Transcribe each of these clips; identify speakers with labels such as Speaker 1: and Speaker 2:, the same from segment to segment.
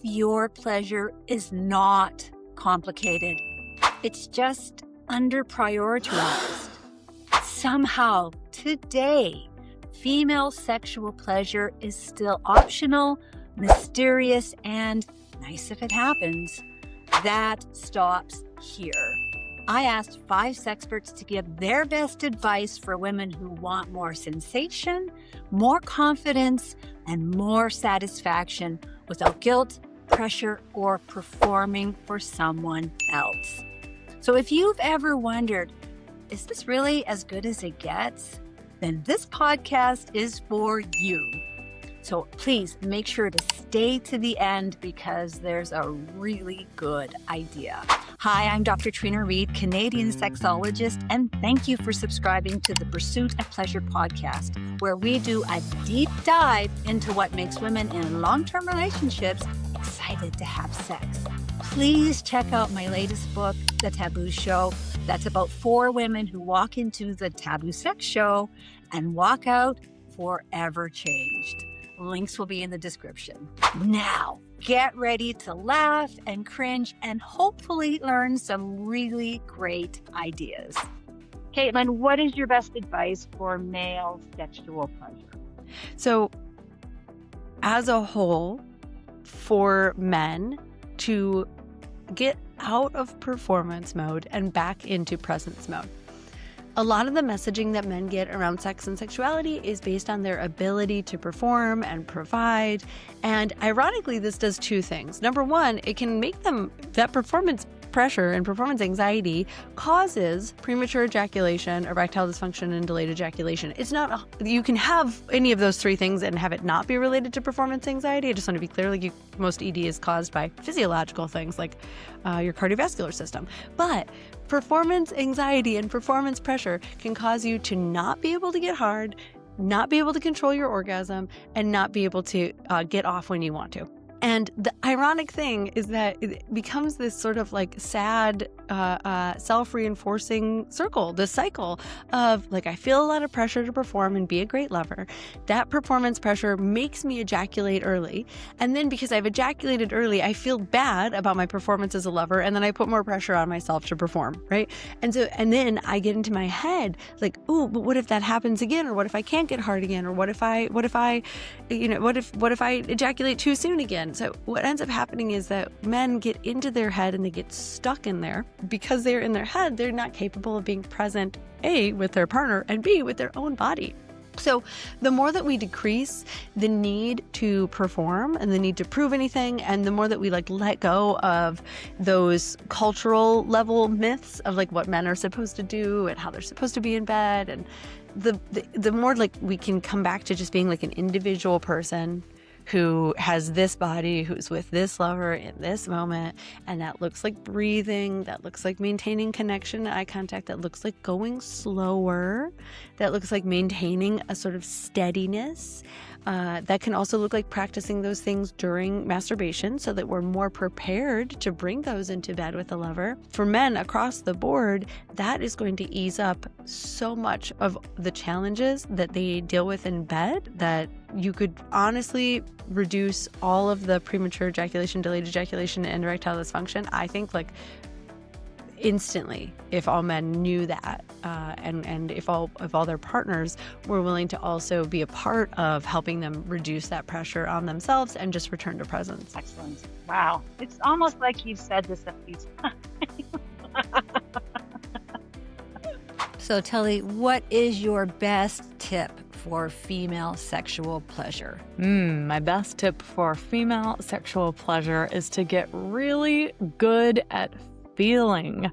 Speaker 1: your pleasure is not complicated. It's just under prioritized. Somehow, today, female sexual pleasure is still optional, mysterious, and nice if it happens. That stops here. I asked 5 sexperts to give their best advice for women who want more sensation, more confidence, and more satisfaction without guilt, pressure, or performing for someone else. So if you've ever wondered, is this really as good as it gets? Then this podcast is for you. So please make sure to stay to the end because there's a really good idea. Hi, I'm Dr. Trina Read, Canadian sexologist, and thank you for subscribing to the Pursuit of Pleasure podcast, where we do a deep dive into what makes women in long-term relationships excited to have sex. Please check out my latest book, The Taboo Show. That's about 4 women who walk into the taboo sex show and walk out forever changed. Links will be in the description. Now, get ready to laugh and cringe and hopefully learn some really great ideas. Caitlin, what is your best advice for male sexual pleasure?
Speaker 2: So, as a whole, for men to get out of performance mode and back into presence mode. A lot of the messaging that men get around sex and sexuality is based on their ability to perform and provide. And ironically, this does 2 things. Number one, it can make them, that performance pressure and performance anxiety causes premature ejaculation, erectile dysfunction, and delayed ejaculation. It's not, you can have any of those 3 things and have it not be related to performance anxiety. I just want to be clear, like most ED is caused by physiological things like your cardiovascular system. But performance anxiety and performance pressure can cause you to not be able to get hard, not be able to control your orgasm, and not be able to get off when you want to. And the ironic thing is that it becomes this sort of like sad, self-reinforcing circle, this cycle of like, I feel a lot of pressure to perform and be a great lover. That performance pressure makes me ejaculate early. And then because I've ejaculated early, I feel bad about my performance as a lover. And then I put more pressure on myself to perform, right? And then I get into my head like, ooh, but what if that happens again? Or what if I can't get hard again? Or what if I ejaculate too soon again? So what ends up happening is that men get into their head and they get stuck in there. Because they're in their head, they're not capable of being present, A, with their partner, and B, with their own body. So the more that we decrease the need to perform and the need to prove anything, and the more that we like let go of those cultural level myths of like what men are supposed to do and how they're supposed to be in bed, and the more like we can come back to just being like an individual person who has this body, who's with this lover in this moment. And that looks like breathing, that looks like maintaining connection, eye contact, that looks like going slower, that looks like maintaining a sort of steadiness. That can also look like practicing those things during masturbation so that we're more prepared to bring those into bed with a lover. For men across the board, that is going to ease up so much of the challenges that they deal with in bed that you could honestly reduce all of the premature ejaculation, delayed ejaculation, and erectile dysfunction. I think like instantly if all men knew that and if all their partners were willing to also be a part of helping them reduce that pressure on themselves and just return to presence.
Speaker 1: Excellent. Wow. It's almost like you've said this a few times. So Tully, what is your best tip for female sexual pleasure?
Speaker 3: My best tip for female sexual pleasure is to get really good at feeling.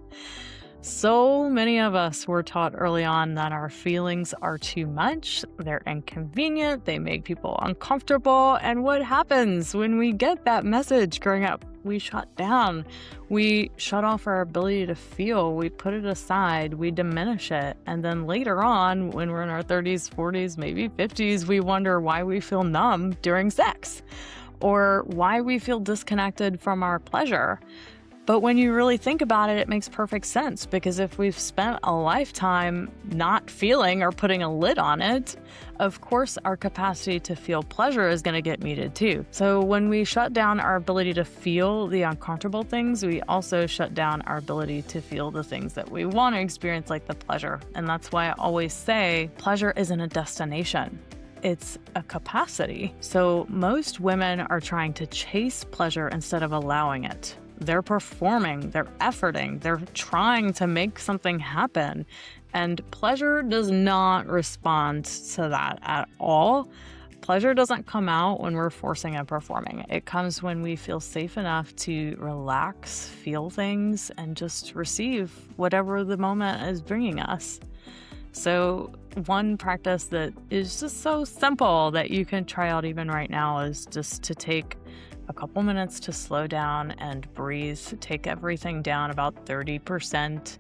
Speaker 3: So many of us were taught early on that our feelings are too much, they're inconvenient, they make people uncomfortable, and what happens when we get that message growing up? We shut down. We shut off our ability to feel. We put it aside. We diminish it. And then later on, when we're in our 30s, 40s, maybe 50s, we wonder why we feel numb during sex or why we feel disconnected from our pleasure. But when you really think about it, it makes perfect sense, because if we've spent a lifetime not feeling or putting a lid on it, of course our capacity to feel pleasure is going to get muted too. So when we shut down our ability to feel the uncomfortable things, we also shut down our ability to feel the things that we want to experience, like the pleasure. And that's why I always say pleasure isn't a destination. It's a capacity. So most women are trying to chase pleasure instead of allowing it. They're performing, they're efforting, they're trying to make something happen. And pleasure does not respond to that at all. Pleasure doesn't come out when we're forcing and performing. It comes when we feel safe enough to relax, feel things, and just receive whatever the moment is bringing us. So one practice that is just so simple that you can try out even right now is just to take a couple minutes to slow down and breathe. Take everything down about 30%.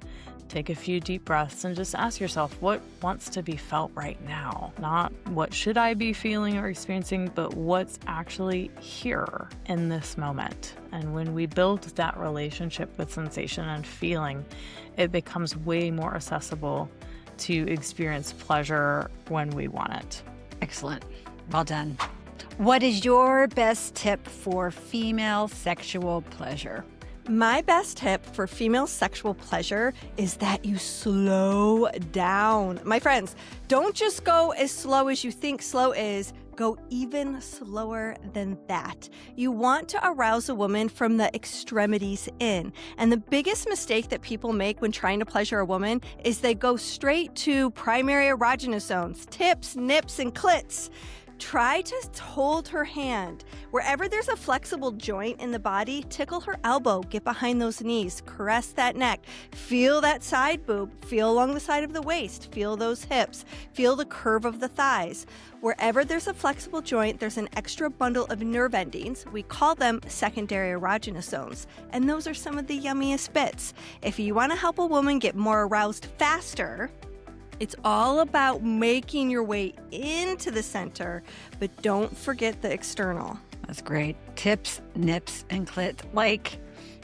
Speaker 3: Take a few deep breaths and just ask yourself, what wants to be felt right now? Not what should I be feeling or experiencing, but what's actually here in this moment. And when we build that relationship with sensation and feeling, it becomes way more accessible to experience pleasure when we want it.
Speaker 1: Excellent. Well done. What is your best tip for female sexual pleasure?
Speaker 4: My best tip for female sexual pleasure is that you slow down. My friends, don't just go as slow as you think slow is. Go even slower than that. You want to arouse a woman from the extremities in. And the biggest mistake that people make when trying to pleasure a woman is they go straight to primary erogenous zones, tips, nips, and clits. Try to hold her hand. Wherever there's a flexible joint in the body, tickle her elbow, get behind those knees, caress that neck, feel that side boob, feel along the side of the waist, feel those hips, feel the curve of the thighs. Wherever there's a flexible joint, there's an extra bundle of nerve endings. We call them secondary erogenous zones, and those are some of the yummiest bits. If you want to help a woman get more aroused faster, it's all about making your way into the center, but don't forget the external.
Speaker 1: That's great. Tips, nips, and clit. Like,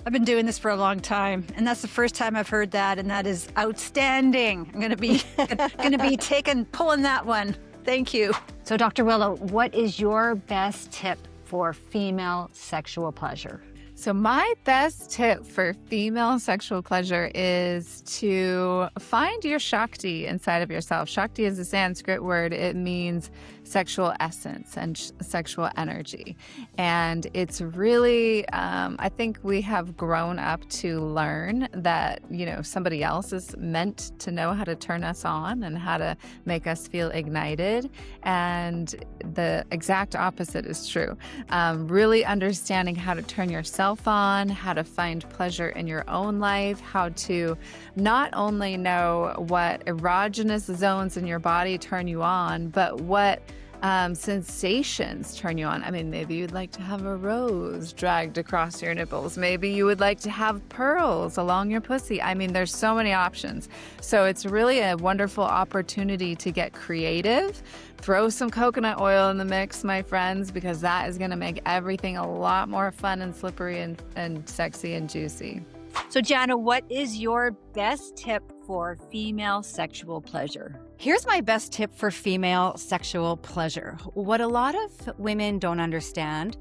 Speaker 1: I've been doing this for a long time, and that's the first time I've heard that, and that is outstanding. I'm going to be pulling that one. Thank you. So, Dr. Willow, what is your best tip for female sexual pleasure?
Speaker 5: So my best tip for female sexual pleasure is to find your Shakti inside of yourself. Shakti is a Sanskrit word. It means sexual essence and sexual energy. And it's really, I think we have grown up to learn that, somebody else is meant to know how to turn us on and how to make us feel ignited. And the exact opposite is true. Really understanding how to turn yourself on, how to find pleasure in your own life, how to not only know what erogenous zones in your body turn you on, but what sensations turn you on. I mean, maybe you'd like to have a rose dragged across your nipples. Maybe you would like to have pearls along your pussy. I mean, there's so many options. So it's really a wonderful opportunity to get creative. Throw some coconut oil in the mix, my friends, because that is going to make everything a lot more fun and slippery and sexy and juicy.
Speaker 1: So, Jana, what is your best tip for female sexual pleasure?
Speaker 6: Here's my best tip for female sexual pleasure. What a lot of women don't understand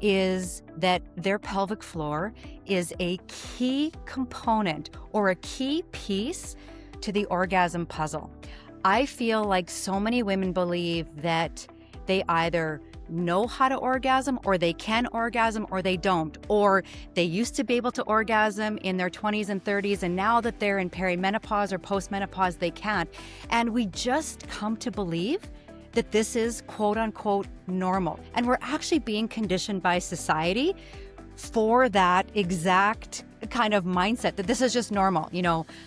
Speaker 6: is that their pelvic floor is a key component or a key piece to the orgasm puzzle. I feel like so many women believe that they either know how to orgasm or they can orgasm or they don't, or they used to be able to orgasm in their 20s and 30s and now that they're in perimenopause or postmenopause they can't. And we just come to believe that this is quote unquote normal, and we're actually being conditioned by society for that exact kind of mindset that this is just normal.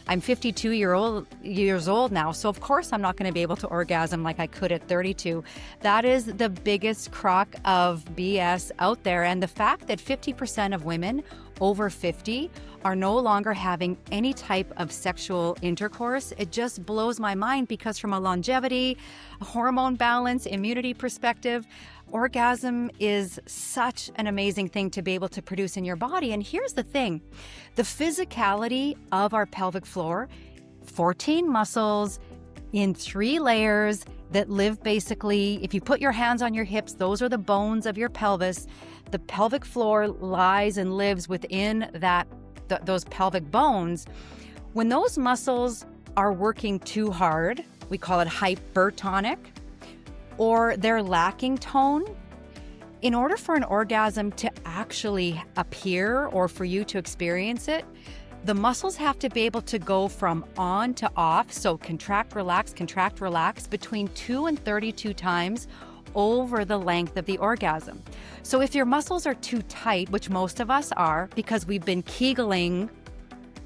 Speaker 6: I'm 52 years old now, so of course I'm not going to be able to orgasm like I could at 32. That is the biggest crock of BS out there. And the fact that 50% of women over 50 are no longer having any type of sexual intercourse, it just blows my mind, because from a longevity, hormone balance, immunity perspective, orgasm is such an amazing thing to be able to produce in your body. And here's the thing, the physicality of our pelvic floor, 14 muscles in 3 layers that live basically, if you put your hands on your hips, those are the bones of your pelvis. The pelvic floor lies and lives within those pelvic bones. When those muscles are working too hard, we call it hypertonic, or they're lacking tone, in order for an orgasm to actually appear or for you to experience it, the muscles have to be able to go from on to off, so contract, relax, between 2 and 32 times over the length of the orgasm. So if your muscles are too tight, which most of us are because we've been Kegling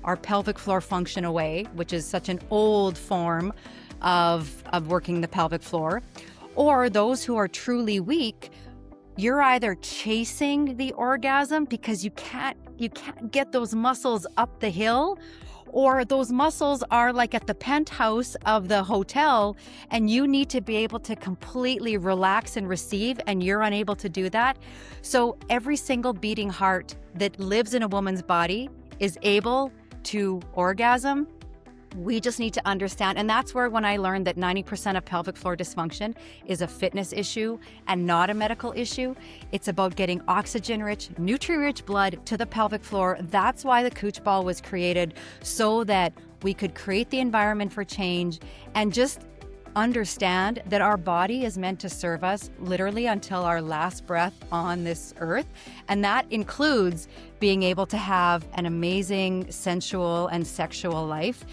Speaker 6: our pelvic floor function away, which is such an old form of working the pelvic floor, or those who are truly weak, you're either chasing the orgasm because you can't get those muscles up the hill, or those muscles are like at the penthouse of the hotel and you need to be able to completely relax and receive, and you're unable to do that. So every single beating heart that lives in a woman's body is able to orgasm. We just need to understand. And that's where, when I learned that 90% of pelvic floor dysfunction is a fitness issue and not a medical issue, it's about getting oxygen-rich, nutrient-rich blood to the pelvic floor. That's why the Cooch Ball was created, so that we could create the environment for change and just understand that our body is meant to serve us literally until our last breath on this earth. And that includes being able to have an amazing sensual and sexual life.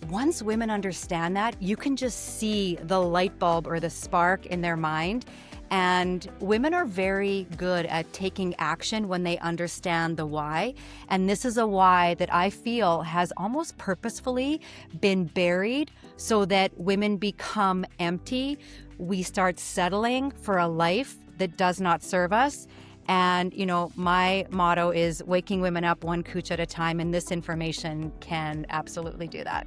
Speaker 6: Once women understand that, you can just see the light bulb or the spark in their mind. And women are very good at taking action when they understand the why. And this is a why that I feel has almost purposefully been buried so that women become empty. We start settling for a life that does not serve us. And, you know, my motto is waking women up one cooch at a time. And this information can absolutely do that.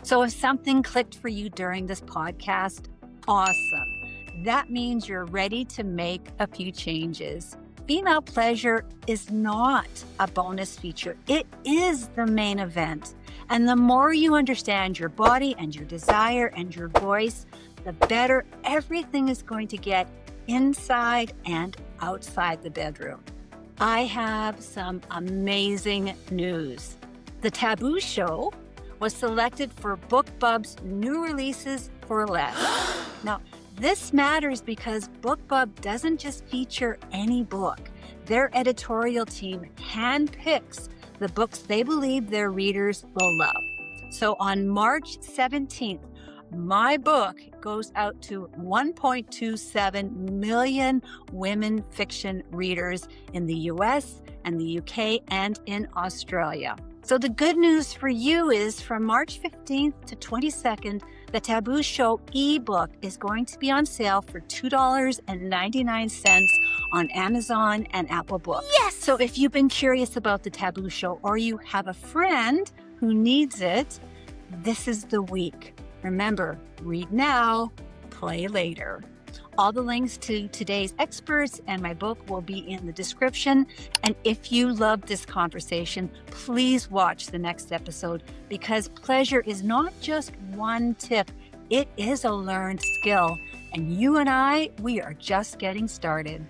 Speaker 1: So if something clicked for you during this podcast, awesome. That means you're ready to make a few changes. Female pleasure is not a bonus feature. It is the main event. And the more you understand your body and your desire and your voice, the better everything is going to get inside and outside the bedroom. I have some amazing news. The Taboo Show was selected for BookBub's new releases for less. Now, this matters because BookBub doesn't just feature any book. Their editorial team handpicks the books they believe their readers will love. So on March 17th, my book goes out to 1.27 million women fiction readers in the US and the UK and in Australia. So the good news for you is from March 15th to 22nd, the Taboo Show ebook is going to be on sale for $2.99 on Amazon and Apple Books. Yes! So if you've been curious about the Taboo Show, or you have a friend who needs it, this is the week. Remember, read now, play later. All the links to today's experts and my book will be in the description. And if you loved this conversation, please watch the next episode, because pleasure is not just one tip, it is a learned skill. And you and I, we are just getting started.